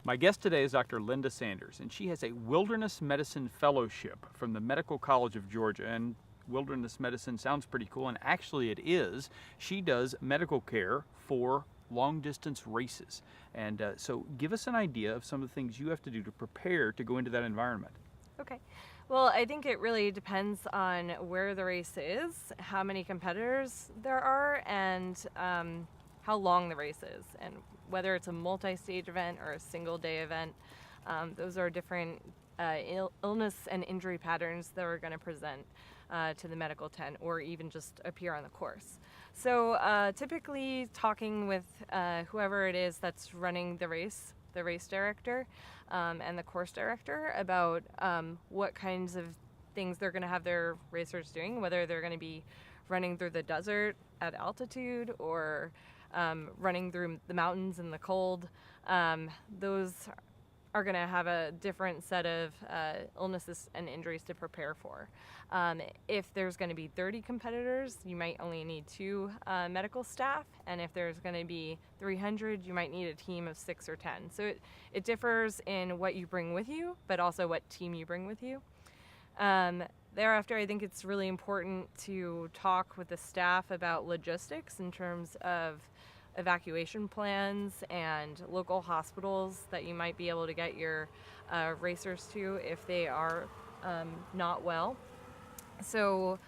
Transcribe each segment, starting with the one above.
My guest today is Dr. Linda Sanders, and she has a Wilderness Medicine Fellowship from the Medical College of Georgia. And wilderness medicine sounds pretty cool, and actually it is. She does medical care for long distance races. And so give us an idea of some of the things you have to do to prepare to go into that environment. Okay. Well, I think it really depends on where the race is, how many competitors there are, and how long the race is, and whether it's a multi-stage event or a single-day event. Those are different illness and injury patterns that are going to present to the medical tent or even just appear on the course. So typically talking with whoever it is that's running the race director, and the course director about what kinds of things they're going to have their racers doing, whether they're going to be running through the desert at altitude or running through the mountains in the cold. Those are going to have a different set of illnesses and injuries to prepare for. If there's going to be 30 competitors, you might only need 2 medical staff, and if there's going to be 300, you might need a team of 6 or 10. So it differs in what you bring with you, but also what team you bring with you. Thereafter, I think it's really important to talk with the staff about logistics in terms of evacuation plans and local hospitals that you might be able to get your racers to if they are not well. So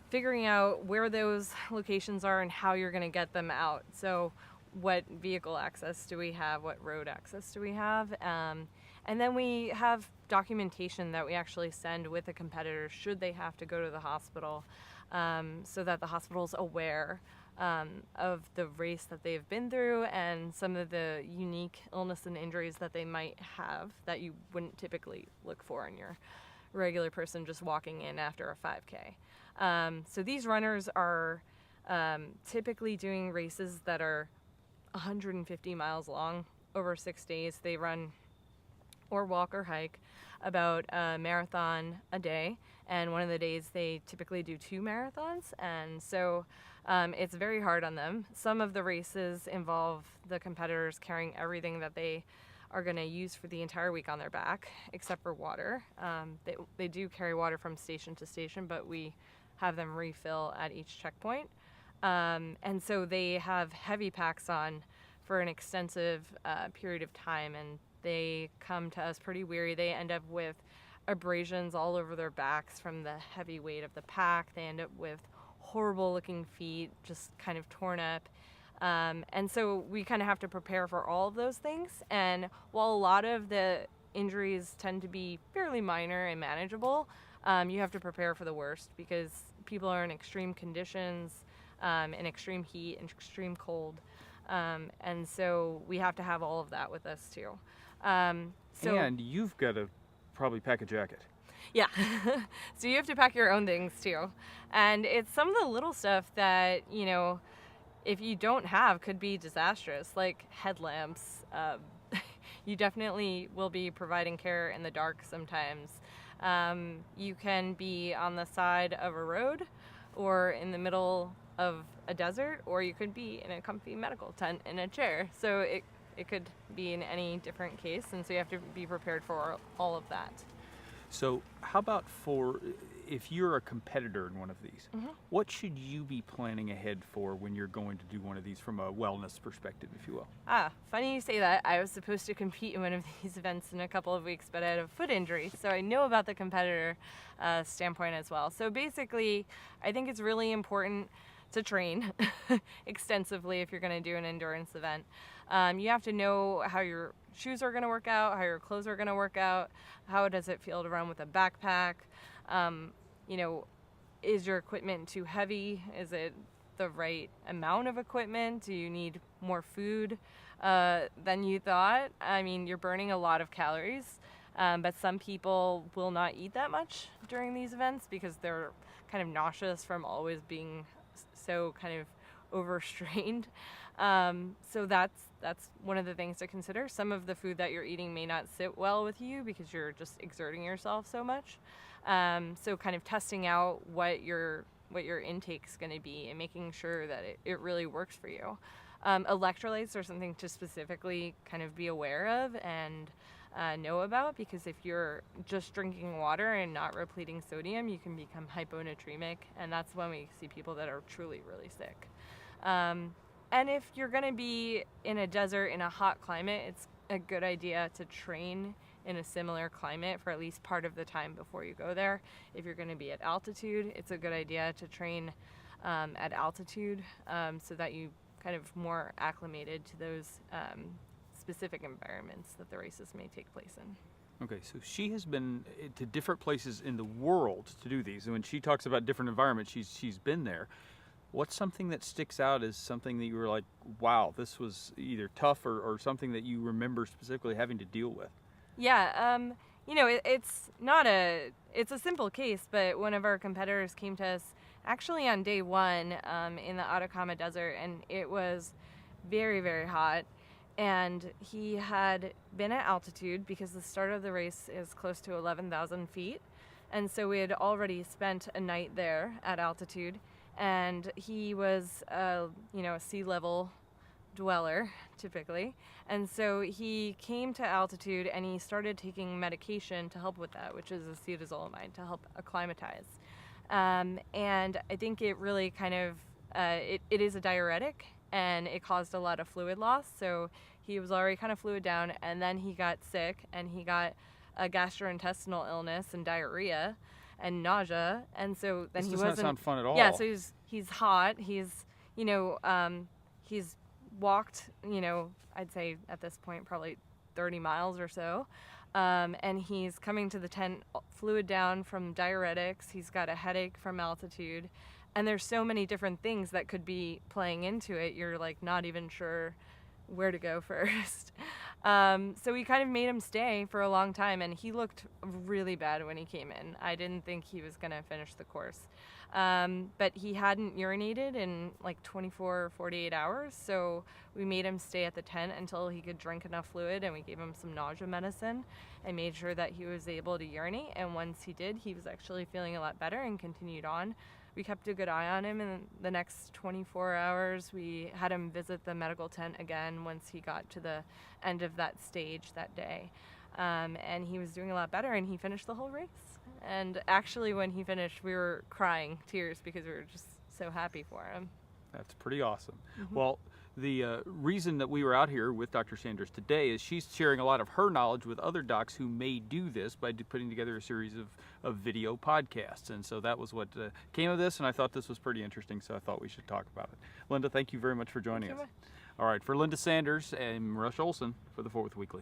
figuring out where those locations are and how you're going to get them out. So what vehicle access do we have? What road access do we have? And then we have documentation that we actually send with the competitors should they have to go to the hospital, so that the hospital's aware of the race that they've been through and some of the unique illness and injuries that they might have that you wouldn't typically look for in your regular person just walking in after a 5K. So these runners are typically doing races that are 150 miles long over 6 days. They run or walk or hike about a marathon a day, and one of the days they typically do 2 marathons, and so it's very hard on them. Some of the races involve the competitors carrying everything that they are going to use for the entire week on their back, except for water. They do carry water from station to station, but we have them refill at each checkpoint. And so they have heavy packs on for an extensive period of time, and they come to us pretty weary. They end up with abrasions all over their backs from the heavy weight of the pack. They end up with horrible looking feet, just kind of torn up. And so we kind of have to prepare for all of those things. And while a lot of the injuries tend to be fairly minor and manageable, you have to prepare for the worst because people are in extreme conditions, in extreme heat and extreme cold. And so we have to have all of that with us too. And you've got to probably pack a jacket. Yeah. So you have to pack your own things too. And it's some of the little stuff that, you know, if you don't have could be disastrous, like headlamps. You definitely will be providing care in the dark sometimes. You can be on the side of a road or in the middle of a desert, or you could be in a comfy medical tent in a chair. So it could be in any different case, and so you have to be prepared for all of that. So how about if you're a competitor in one of these, what should you be planning ahead for when you're going to do one of these from a wellness perspective, if you will? Funny you say that. I was supposed to compete in one of these events in a couple of weeks, but I had a foot injury, so I know about the competitor standpoint as well. So basically, I think it's really important to train extensively if you're going to do an endurance event. You have to know how your shoes are going to work out, how your clothes are going to work out, how does it feel to run with a backpack. You know, is your equipment too heavy? Is it the right amount of equipment? Do you need more food than you thought? I mean, you're burning a lot of calories, but some people will not eat that much during these events because they're kind of nauseous from always being so kind of overstrained. So that's one of the things to consider. Some of the food that you're eating may not sit well with you because you're just exerting yourself so much. So kind of testing out what your intake's going to be and making sure that it really works for you. Electrolytes are something to specifically kind of be aware of and know about, because if you're just drinking water and not repleting sodium, you can become hyponatremic, and that's when we see people that are truly really sick. And if you're going to be in a desert in a hot climate, it's a good idea to train in a similar climate for at least part of the time before you go there. If you're going to be at altitude, it's a good idea to train at altitude so that you kind of more acclimated to those specific environments that the races may take place in. Okay, so she has been to different places in the world to do these, and when she talks about different environments, she's been there. What's something that sticks out as something that you were like, wow, this was either tough or something that you remember specifically having to deal with? Yeah, it's a simple case, but one of our competitors came to us actually on day one in the Atacama Desert, and it was very, very hot. And he had been at altitude because the start of the race is close to 11,000 feet. And so we had already spent a night there at altitude. And he was, a sea level dweller, typically. And so he came to altitude and he started taking medication to help with that, which is acetazolamide, to help acclimatize. And I think it really kind of, it is a diuretic, and it caused a lot of fluid loss. So he was already kind of fluid down, and then he got sick, and he got a gastrointestinal illness and diarrhea and nausea, and so then This he does wasn't. not sound fun at all. Yeah, so he's hot. He's he's walked, I'd say at this point probably 30 miles or so, and he's coming to the tent fluid down from diuretics. He's got a headache from altitude, and there's so many different things that could be playing into it. You're like not even sure where to go first. So we kind of made him stay for a long time, and he looked really bad when he came in. I didn't think he was going to finish the course. But he hadn't urinated in like 24 or 48 hours, so we made him stay at the tent until he could drink enough fluid, and we gave him some nausea medicine and made sure that he was able to urinate. And once he did, he was actually feeling a lot better and continued on. We kept a good eye on him. In the next 24 hours, we had him visit the medical tent again once he got to the end of that stage that day. And he was doing a lot better, and he finished the whole race. And actually, when he finished, we were crying tears because we were just so happy for him. That's pretty awesome. Mm-hmm. Well, the reason that we were out here with Dr. Sanders today is she's sharing a lot of her knowledge with other docs who may do this by putting together a series of video podcasts. And so that was what came of this, and I thought this was pretty interesting, so I thought we should talk about it. Linda, thank you very much for joining us. All right, for Linda Sanders and Rush Olson for the Fort Worth Weekly.